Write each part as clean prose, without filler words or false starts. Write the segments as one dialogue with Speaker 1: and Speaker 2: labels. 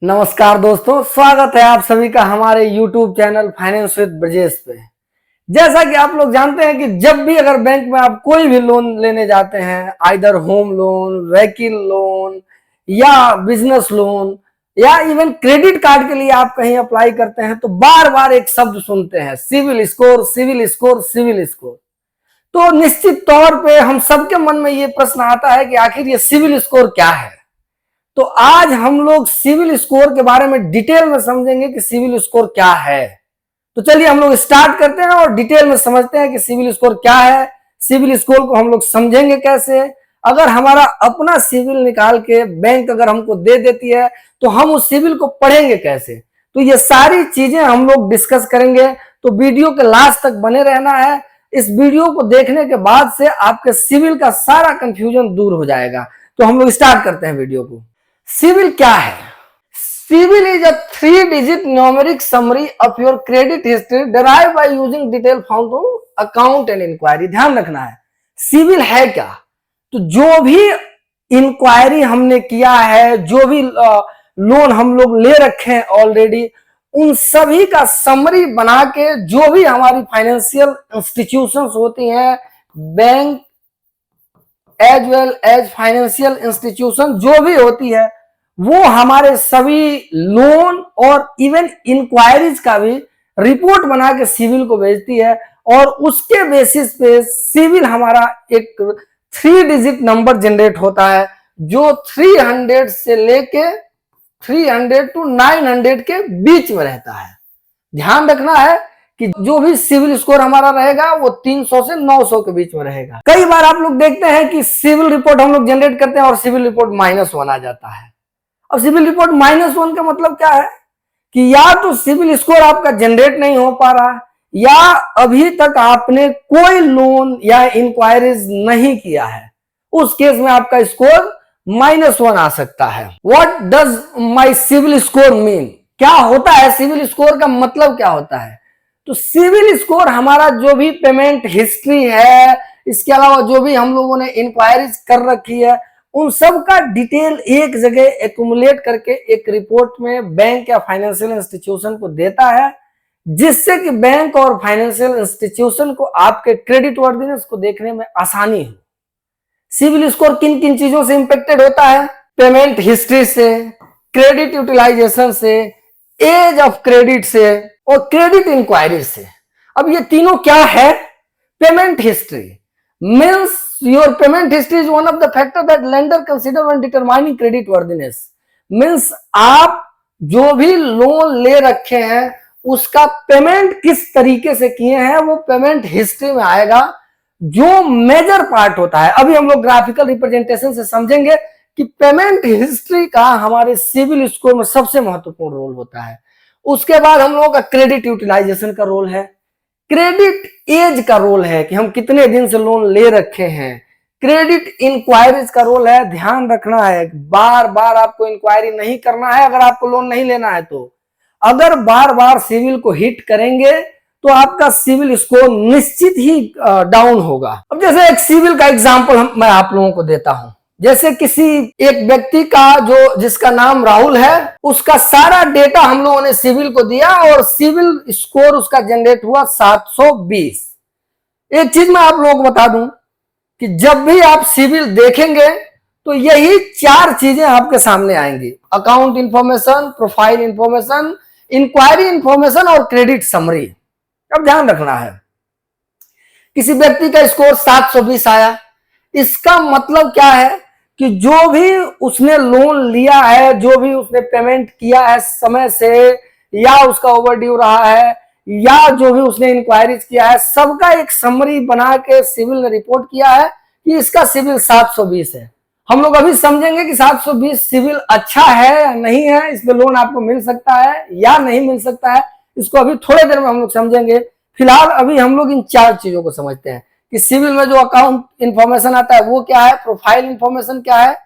Speaker 1: नमस्कार दोस्तों, स्वागत है आप सभी का हमारे YouTube channel finance with Brajesh पे। जैसा कि आप लोग जानते हैं कि जब भी अगर बैंक में आप कोई भी लोन लेने जाते हैं, either home loan, vehicle loan या बिजनेस लोन या इवन क्रेडिट कार्ड के लिए आप कहीं अप्लाई करते हैं तो बार बार एक शब्द सुनते हैं, CIBIL score, CIBIL score, CIBIL score. तो निश्चित तौर पे हम सबके मन में ये प्रश्न आता है कि आखिर ये सिविल स्कोर क्या है। तो आज हम लोग सिविल स्कोर के बारे में डिटेल में समझेंगे कि सिविल स्कोर क्या है। तो चलिए हम लोग स्टार्ट करते हैं और डिटेल में समझते हैं कि सिविल स्कोर क्या है, सिविल स्कोर को हम लोग समझेंगे कैसे। अगर हमारा अपना सिविल निकाल के बैंक अगर हमको दे देती है तो हम उस सिविल को पढ़ेंगे कैसे। तो ये सारी चीजें हम लोग डिस्कस करेंगे, तो वीडियो के लास्ट तक बने रहना है। इस वीडियो को देखने के बाद से आपके सिविल का सारा कंफ्यूजन दूर हो जाएगा। तो हम लोग स्टार्ट करते हैं वीडियो को। सिविल क्या है? CIBIL is a 3-digit numeric summary of your credit history derived by using detail found on account and inquiry. ध्यान रखना है, सिविल है क्या? तो जो भी इंक्वायरी हमने किया है, जो भी लोन हम लोग ले रखे हैं ऑलरेडी, उन सभी का समरी बना के जो भी हमारी फाइनेंशियल इंस्टीट्यूशंस होती हैं, bank as well as financial institution जो भी होती है, वो हमारे सभी लोन और इवन इंक्वायरीज का भी रिपोर्ट बना के सिविल को भेजती है। और उसके बेसिस पे सिविल हमारा एक 3-digit नंबर जनरेट होता है जो 300 से लेके 300 to 900 के बीच में रहता है। ध्यान रखना है कि जो भी सिविल स्कोर हमारा रहेगा वो 300 से 900 के बीच में रहेगा। कई बार आप लोग देखते हैं कि सिविल रिपोर्ट हम लोग जनरेट करते हैं और सिविल रिपोर्ट -1 आ जाता है। अब सिविल रिपोर्ट -1 का मतलब क्या है कि या तो सिविल स्कोर आपका जनरेट नहीं हो पा रहा, या अभी तक आपने कोई लोन या इंक्वायरीज नहीं किया है। उस केस में आपका स्कोर -1 आ सकता है। What does my CIBIL score mean? क्या होता है सिविल स्कोर का मतलब क्या होता है? तो सिविल स्कोर हमारा जो भी पेमेंट हिस्ट्री है, इसके अलावा जो भी हम लोगों ने इंक्वायरीज कर रखी है, उन सब का डिटेल एक जगह एक्यूमुलेट करके एक रिपोर्ट में बैंक या फाइनेंशियल इंस्टीट्यूशन को देता है, जिससे कि बैंक और फाइनेंशियल इंस्टीट्यूशन को आपके क्रेडिट वर्दीनेस को देखने में आसानी हो। सिविल स्कोर किन किन चीजों से इंपेक्टेड होता है? पेमेंट हिस्ट्री से, क्रेडिट यूटिलाइजेशन से, एज ऑफ क्रेडिट से और क्रेडिट इंक्वायरी से। अब ये तीनों क्या है? Payment history means your payment history is one of the factor that lender consider when determining credit worthiness. Means आप जो भी लोन ले रखे हैं उसका पेमेंट किस तरीके से किए हैं वो पेमेंट हिस्ट्री में आएगा, जो मेजर पार्ट होता है। अभी हम लोग ग्राफिकल रिप्रेजेंटेशन से समझेंगे कि पेमेंट हिस्ट्री का हमारे सिविल स्कोर में सबसे महत्वपूर्ण रोल होता है। उसके बाद हम लोगों का क्रेडिट यूटिलाइजेशन का रोल है, क्रेडिट एज का रोल है कि हम कितने दिन से लोन ले रखे हैं, क्रेडिट इंक्वायरीज का रोल है। ध्यान रखना है, बार बार आपको इंक्वायरी नहीं करना है अगर आपको लोन नहीं लेना है। तो अगर बार बार सिविल को हिट करेंगे तो आपका सिविल स्कोर निश्चित ही डाउन होगा। अब जैसे एक सिविल का एग्जांपल मैं आप लोगों को देता हूं। जैसे किसी एक व्यक्ति का जिसका नाम राहुल है, उसका सारा डेटा हम लोगों ने सिविल को दिया और सिविल स्कोर उसका जनरेट हुआ 720। एक चीज मैं आप लोगों को बता दूं कि जब भी आप सिविल देखेंगे तो यही 4 चीजें आपके सामने आएंगी: account information, profile information, inquiry information और क्रेडिट समरी। अब ध्यान रखना है, किसी व्यक्ति का स्कोर 720 आया, इसका मतलब क्या है कि जो भी उसने लोन लिया है, जो भी उसने पेमेंट किया है समय से, या उसका ओवरड्यू रहा है, या जो भी उसने इंक्वायरीज किया है, सबका एक समरी बना के सिविल ने रिपोर्ट किया है कि इसका सिविल 720 है। हम लोग अभी समझेंगे कि 720 सिविल अच्छा है या नहीं है, इसमें लोन आपको मिल सकता है या नहीं मिल सकता है, इसको अभी थोड़ी देर में हम लोग समझेंगे। फिलहाल अभी हम लोग इन 4 चीजों को समझते हैं कि सिविल में जो अकाउंट इंफॉर्मेशन आता है वो क्या है, प्रोफाइल इंफॉर्मेशन क्या है,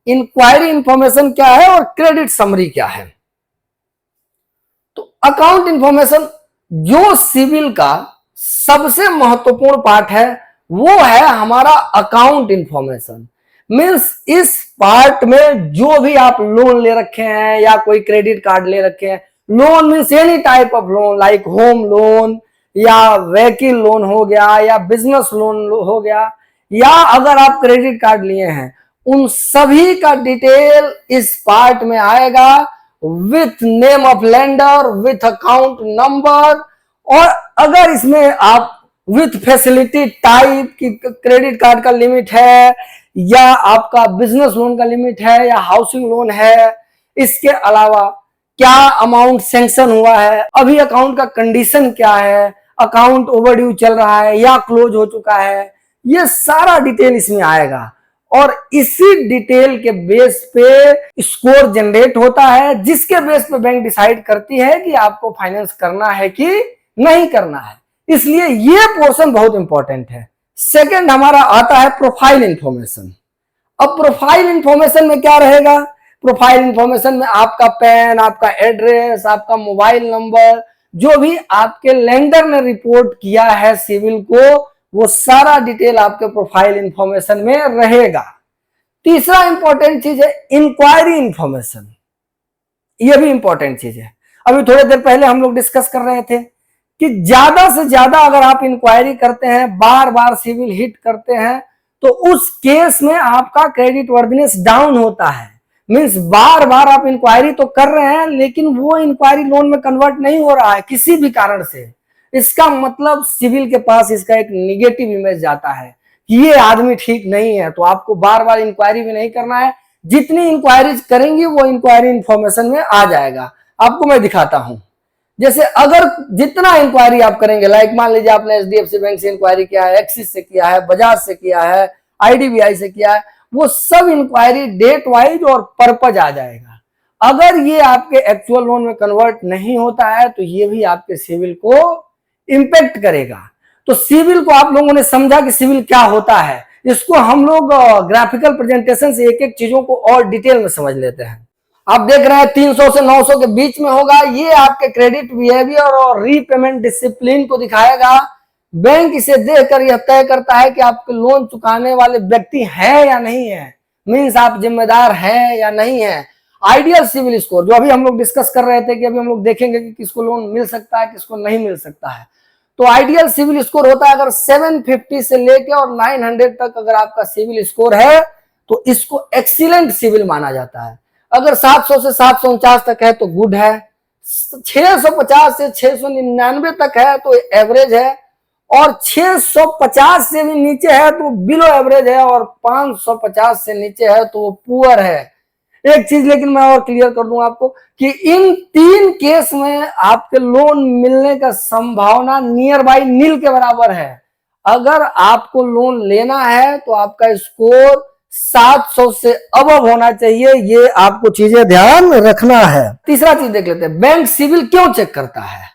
Speaker 1: इंक्वायरी इंफॉर्मेशन क्या है और क्रेडिट समरी क्या है। तो अकाउंट इंफॉर्मेशन जो सिविल का सबसे महत्वपूर्ण पार्ट है वो है हमारा अकाउंट इंफॉर्मेशन। मीन्स इस पार्ट में जो भी आप लोन ले रखे हैं या कोई क्रेडिट कार्ड ले रखे हैं, loan means any type of loan like home loan या व्हीकल लोन हो गया या बिजनेस लोन हो गया, या अगर आप क्रेडिट कार्ड लिए हैं, उन सभी का डिटेल इस पार्ट में आएगा with name of lender, with account number, और अगर इसमें आप विथ फैसिलिटी टाइप की क्रेडिट कार्ड का लिमिट है या आपका बिजनेस लोन का लिमिट है या हाउसिंग लोन है, इसके अलावा क्या अमाउंट सैंक्शन हुआ है, अभी अकाउंट का कंडीशन क्या है, अकाउंट ओवरड्यू चल रहा है या क्लोज हो चुका है, ये सारा डिटेल इसमें आएगा। और इसी डिटेल के बेस पे स्कोर जनरेट होता है, जिसके बेस पे बैंक डिसाइड करती है कि आपको फाइनेंस करना है कि नहीं करना है। इसलिए ये पोर्शन बहुत इंपॉर्टेंट है। सेकंड हमारा आता है प्रोफाइल इंफॉर्मेशन। अब प्रोफाइल इंफॉर्मेशन में क्या रहेगा? प्रोफाइल इंफॉर्मेशन में आपका पैन, आपका एड्रेस, आपका मोबाइल नंबर, जो भी आपके लेंडर ने रिपोर्ट किया है सिविल को, वो सारा डिटेल आपके प्रोफाइल इंफॉर्मेशन में रहेगा। तीसरा इंपॉर्टेंट चीज है इंक्वायरी इंफॉर्मेशन। ये भी इंपॉर्टेंट चीज है। अभी थोड़ी देर पहले हम लोग डिस्कस कर रहे थे कि ज्यादा से ज्यादा अगर आप इंक्वायरी करते हैं, बार बार सिविल हिट करते हैं, तो उस केस में आपका क्रेडिट वर्दीनेस डाउन होता है। मींस बार बार आप इंक्वायरी तो कर रहे हैं लेकिन वो इंक्वायरी लोन में कन्वर्ट नहीं हो रहा है किसी भी कारण से, इसका मतलब सिविल के पास इसका एक निगेटिव इमेज जाता है कि ये आदमी ठीक नहीं है। तो आपको बार बार इंक्वायरी भी नहीं करना है, जितनी इंक्वायरीज करेंगी वो इंक्वायरी इंफॉर्मेशन में आ जाएगा। आपको मैं दिखाता हूं, जैसे अगर जितना इंक्वायरी आप करेंगे, लाइक मान लीजिए आपने एचडीएफसी बैंक से इंक्वायरी किया है, एक्सिस से किया है, बजाज से किया है, आईडीबीआई से किया है, वो सब इंक्वायरी डेट वाइज और पर्पज आ जाएगा। अगर ये आपके एक्चुअल लोन में कन्वर्ट नहीं होता है तो ये भी आपके सिविल को इंपैक्ट करेगा। तो सिविल को आप लोगों ने समझा कि सिविल क्या होता है, इसको हम लोग ग्राफिकल प्रेजेंटेशन से एक एक चीजों को और डिटेल में समझ लेते हैं। आप देख रहे हैं 300 से 900 के बीच में होगा, ये आपके क्रेडिट बिहेवियर और रीपेमेंट डिसिप्लिन को दिखाएगा। बैंक इसे देखकर यह तय करता है कि आपके लोन चुकाने वाले व्यक्ति है या नहीं है, मींस आप जिम्मेदार हैं या नहीं है। आइडियल सिविल स्कोर जो अभी हम लोग डिस्कस कर रहे थे कि अभी हम लोग देखेंगे कि किसको लोन मिल सकता है किसको नहीं मिल सकता है। तो आइडियल सिविल स्कोर होता है अगर 750 से लेके और 900 तक अगर आपका सिविल स्कोर है तो इसको एक्सीलेंट सिविल माना जाता है। अगर 700 से 749 तक है तो गुड है, 650 से 699 तक है तो एवरेज है, और 650 से भी नीचे है तो बिलो एवरेज है, और 550 से नीचे है तो वो पुअर है। एक चीज लेकिन मैं और क्लियर कर दूं आपको कि इन तीन केस में आपके लोन मिलने का संभावना नियर बाई नील के बराबर है। अगर आपको लोन लेना है तो आपका स्कोर 700 से अबव होना चाहिए, ये आपको चीजें ध्यान रखना है। तीसरा चीज देख लेते हैं, बैंक सिविल क्यों चेक करता है?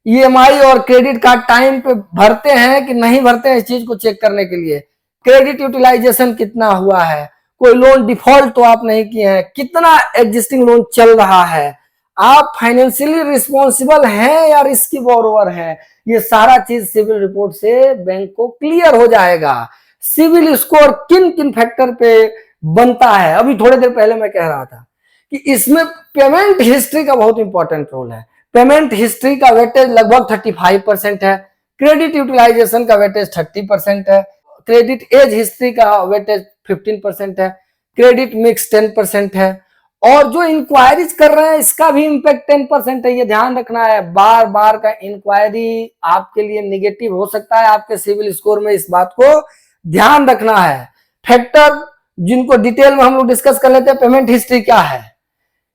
Speaker 1: ईएमआई और क्रेडिट कार्ड टाइम पे भरते हैं कि नहीं भरते हैं, इस चीज को चेक करने के लिए। क्रेडिट यूटिलाइजेशन कितना हुआ है, कोई लोन डिफॉल्ट तो आप नहीं किए हैं, कितना एग्जिस्टिंग लोन चल रहा है, आप फाइनेंशियली रिस्पॉन्सिबल हैं या रिस्की बोरोवर हैं, ये सारा चीज सिविल रिपोर्ट से बैंक को क्लियर हो जाएगा। सिविल स्कोर किन किन फैक्टर पे बनता है, अभी थोड़ी देर पहले मैं कह रहा था कि इसमें पेमेंट हिस्ट्री का बहुत इंपॉर्टेंट रोल है। पेमेंट हिस्ट्री का वेटेज लगभग 35% है, क्रेडिट यूटिलाइजेशन का वेटेज 30% है, क्रेडिट एज हिस्ट्री का वेटेज 15% है, क्रेडिट मिक्स 10% है, और जो इंक्वायरीज कर रहे हैं इसका भी इंपैक्ट 10% है। ये ध्यान रखना है, बार बार का इंक्वायरी आपके लिए निगेटिव हो सकता है आपके सिविल स्कोर में, इस बात को ध्यान रखना है। फैक्टर जिनको डिटेल में हम लोग डिस्कस कर लेते हैं, पेमेंट हिस्ट्री क्या है,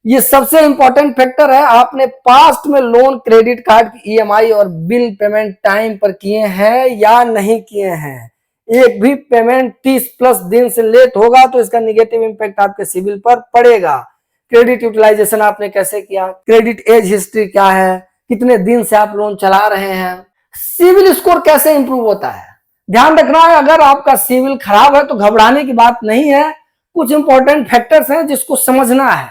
Speaker 1: ये सबसे इंपॉर्टेंट फैक्टर है। आपने पास्ट में लोन, क्रेडिट कार्ड की ईएमआई और बिल पेमेंट टाइम पर किए हैं या नहीं किए हैं। एक भी पेमेंट 30+ दिन से लेट होगा तो इसका निगेटिव इंपैक्ट आपके सिविल पर पड़ेगा। क्रेडिट यूटिलाइजेशन आपने कैसे किया, क्रेडिट एज हिस्ट्री क्या है, कितने दिन से आप लोन चला रहे हैं, सिविल स्कोर कैसे इंप्रूव होता है, ध्यान रखना है। अगर आपका सिविल खराब है तो घबराने की बात नहीं है, कुछ इंपॉर्टेंट फैक्टर्स हैं जिसको समझना है।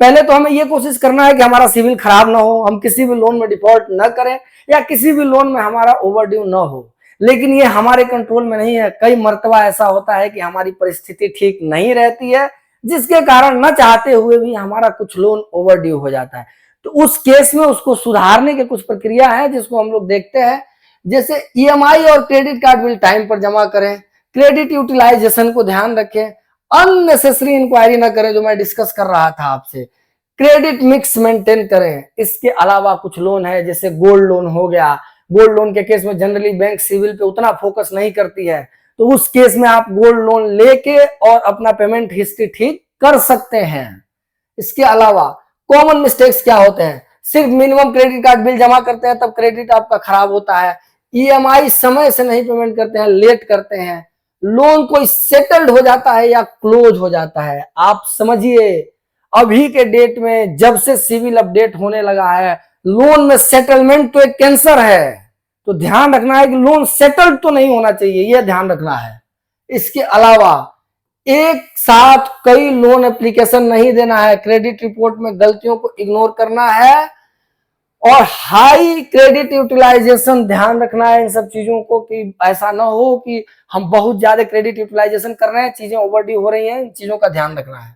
Speaker 1: पहले तो हमें यह कोशिश करना है कि हमारा सिविल खराब ना हो, हम किसी भी लोन में डिफॉल्ट न करें या किसी भी लोन में हमारा ओवरड्यू ना हो। लेकिन ये हमारे कंट्रोल में नहीं है। कई मर्तबा ऐसा होता है कि हमारी परिस्थिति ठीक नहीं रहती है, जिसके कारण न चाहते हुए भी हमारा कुछ लोन ओवर ड्यू हो जाता है। तो उस केस में उसको सुधारने के कुछ प्रक्रिया है जिसको हम लोग देखते हैं। जैसे ईएमआई और क्रेडिट कार्ड बिल टाइम पर जमा करें, क्रेडिट यूटिलाइजेशन को ध्यान रखें, अननेसेसरी इंक्वायरी ना करें जो मैं डिस्कस कर रहा था आपसे, क्रेडिट मिक्स मेंटेन करें। इसके अलावा कुछ लोन है जैसे गोल्ड लोन हो गया। गोल्ड लोन के केस में जनरली बैंक सिविल पे उतना फोकस नहीं करती है, तो उस केस में आप गोल्ड लोन लेके और अपना पेमेंट हिस्ट्री ठीक कर सकते हैं। इसके अलावा कॉमन मिस्टेक्स क्या होते हैं, सिर्फ मिनिमम क्रेडिट कार्ड बिल जमा करते हैं तब क्रेडिट आपका खराब होता है, ईएमआई समय से नहीं पेमेंट करते हैं, लेट करते हैं, लोन कोई सेटल्ड हो जाता है या क्लोज हो जाता है। आप समझिए अभी के डेट में जब से सिविल अपडेट होने लगा है, लोन में सेटलमेंट तो एक कैंसर है। तो ध्यान रखना है कि लोन सेटल्ड तो नहीं होना चाहिए, यह ध्यान रखना है। इसके अलावा एक साथ कई लोन एप्लीकेशन नहीं देना है, क्रेडिट रिपोर्ट में गलतियों को इग्नोर करना है, और हाई क्रेडिट यूटिलाइजेशन ध्यान रखना है इन सब चीजों को, कि ऐसा ना हो कि हम बहुत ज्यादा क्रेडिट यूटिलाइजेशन कर रहे हैं, चीजें ओवरड्यू हो रही हैं, इन चीजों का ध्यान रखना है।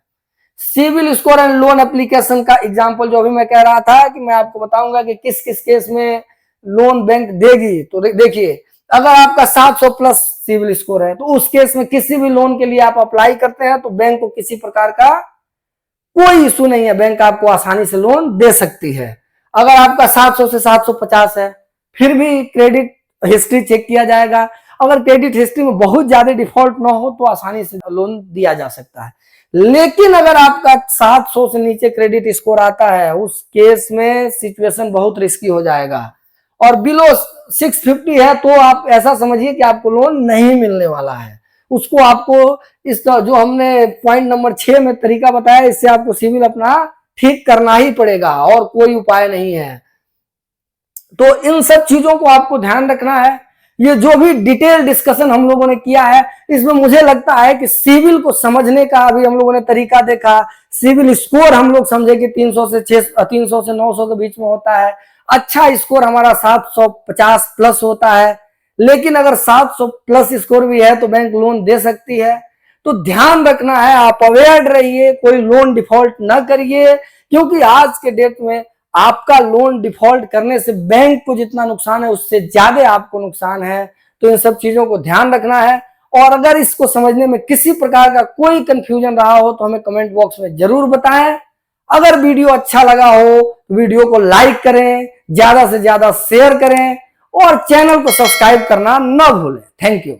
Speaker 1: CIBIL score and loan application का एग्जांपल जो अभी मैं कह रहा था कि मैं आपको बताऊंगा कि किस किस केस में लोन बैंक देगी। तो देखिए, अगर आपका 700 प्लस सिविल स्कोर है तो उस केस में किसी भी लोन के लिए आप अप्लाई करते हैं तो बैंक को किसी प्रकार का कोई इशू नहीं है, बैंक आपको आसानी से लोन दे सकती है। अगर आपका 700 से 750 है फिर भी क्रेडिट हिस्ट्री चेक किया जाएगा, अगर क्रेडिट हिस्ट्री में बहुत ज्यादा डिफॉल्ट ना हो तो आसानी से लोन दिया जा सकता है। लेकिन अगर आपका 700 से नीचे क्रेडिट स्कोर आता है उस केस में सिचुएशन बहुत रिस्की हो जाएगा, और बिलो 650 है तो आप ऐसा समझिए कि आपको लोन नहीं मिलने वाला है। उसको आपको इस जो हमने पॉइंट नंबर 6 में तरीका बताया, इससे आपको सिविल अपना ठीक करना ही पड़ेगा और कोई उपाय नहीं है। तो इन सब चीजों को आपको ध्यान रखना है। ये जो भी डिटेल डिस्कशन हम लोगों ने किया है इसमें मुझे लगता है कि सिविल को समझने का अभी हम लोगों ने तरीका देखा। सिविल स्कोर हम लोग समझे कि 300 से 900 के बीच में होता है। अच्छा स्कोर हमारा 750 प्लस होता है, लेकिन अगर 700 प्लस स्कोर भी है तो बैंक लोन दे सकती है। तो ध्यान रखना है, आप अवेयर रहिए, कोई लोन डिफॉल्ट ना करिए, क्योंकि आज के डेट में आपका लोन डिफॉल्ट करने से बैंक को जितना नुकसान है उससे ज्यादा आपको नुकसान है। तो इन सब चीजों को ध्यान रखना है, और अगर इसको समझने में किसी प्रकार का कोई कंफ्यूजन रहा हो तो हमें कमेंट बॉक्स में जरूर बताएं। अगर वीडियो अच्छा लगा हो तो वीडियो को लाइक करें, ज्यादा से ज्यादा शेयर करें और चैनल को सब्सक्राइब करना न भूलें। Thank you.